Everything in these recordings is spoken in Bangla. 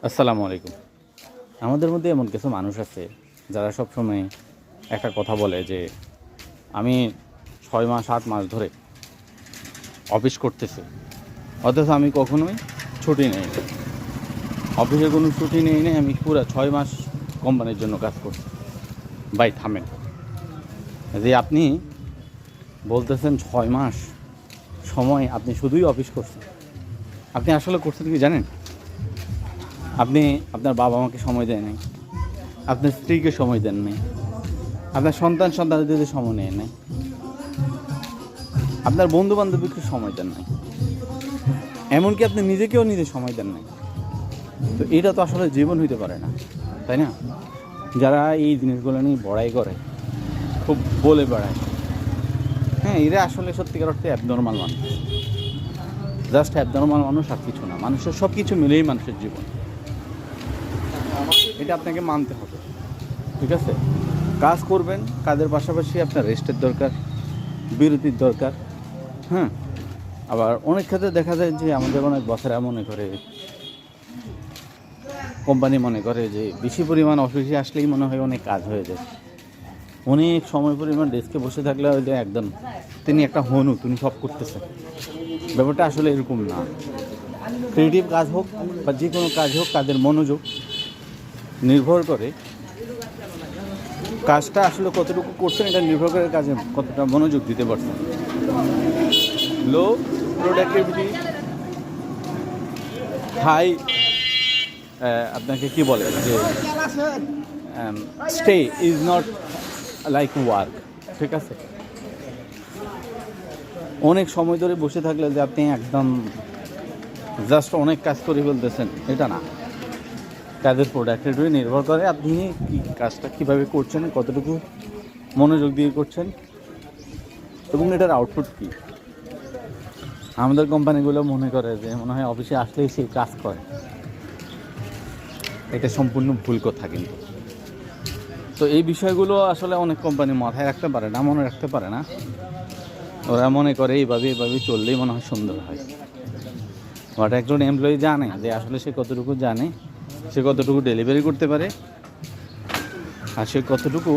আসসালামু আলাইকুম। আমাদের মধ্যে এমন কিছু মানুষ আছে যারা সবসময় একটা কথা বলে যে আমি 6 মাস 8 মাস ধরে অফিস করতেছি, অথচ আমি কখনোই ছুটি নেই নি। অফিসে কোনো ছুটি নেই নি, আমি পুরো 6 মাস কোম্পানির জন্য কাজ করছি। ভাই থামেন, যে আপনি বলতেছেন 6 মাস সময় আপনি শুধুই অফিস করছেন, আপনি আসলে করছেন কি জানেন? আপনি আপনার বাবা মাকে সময় দেন নাই, আপনার স্ত্রীকে সময় দেন নাই, আপনার সন্তানদের সময় নেয় নাই, আপনার বন্ধু বান্ধবীকে সময় দেন নাই, এমনকি আপনি নিজেকেও সময় দেন নাই। তো এটা তো আসলে জীবন হইতে পারে না, তাই না? যারা এই জিনিসগুলো নিয়ে বড়াই করে, খুব বলে বেড়ায়, হ্যাঁ, এরা আসলে সত্যিকার অর্থে অ্যাবনর্মাল মানুষ। জাস্ট অ্যাবনর্মাল মানুষ, আর কিছু না। মানুষের সব কিছু মিলেই মানুষের জীবন, এটা আপনাকে মানতে হবে। ঠিক আছে, কাজ করবেন, কাজের পাশাপাশি আপনার রেস্টের দরকার, বিরতির দরকার। হ্যাঁ, আবার অনেক ক্ষেত্রে দেখা যায় যে আমাদের অনেক বসেরা মনে করে, কোম্পানি মনে করে যে বেশি পরিমাণ অফিসে আসলেই মনে হয় অনেক কাজ হয়ে যায়। অনেক সময় পরিমাণ ডেস্কে বসে থাকলে হয়তো একদম তিনি একটা হনু, তিনি সব করতেছেন। ব্যাপারটা আসলে এরকম না। ক্রিয়েটিভ কাজ হোক বা যে কোনো কাজ হোক, কাজের মনোযোগ নির্ভর করে, কাজটা আসলে কতটুকু করছেন এটা নির্ভর করে কাজে কতটা মনোযোগ দিতে পারছেন। লো প্রোডাক্টিভিটি, হাই আপনাকে কি বলে যে stay is not like work. ঠিক আছে, অনেক সময় ধরে বসে থাকলে যে আপনি একদম জাস্ট অনেক কাজ করে ফেলতেছেন, এটা না। কাজের প্রোডাক্টিভিটি নির্ভর করে আপনি কি কাজটা কীভাবে করছেন, কতটুকু মনোযোগ দিয়ে করছেন এবং এটার আউটপুট কী। আমাদের কোম্পানিগুলো মনে করে যে মনে হয় অফিসে আসলেই সেই কাজ করে, এটা সম্পূর্ণ ভুল কথা কিন্তু। তো এই বিষয়গুলো আসলে অনেক কোম্পানি মাথায় রাখতে পারে না, মনে রাখতে পারে না। ওরা মনে করে এইভাবে চললেই মনে হয় সুন্দর হয়। বাট একজন এমপ্লয়ি জানে যে আসলে সে কতটুকু জানে, সে কতটুকু ডেলিভারি করতে পারে, আর সে কতটুকু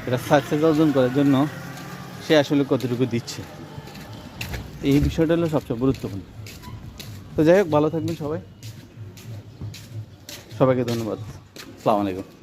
এটা সাকসেস অর্জন করার জন্য সে আসলে কতটুকু দিচ্ছে। এই বিষয়টা হলো সবচেয়ে গুরুত্বপূর্ণ। তো যাই হোক, ভালো থাকবেন সবাই, সবাইকে ধন্যবাদ। আসসালামু আলাইকুম।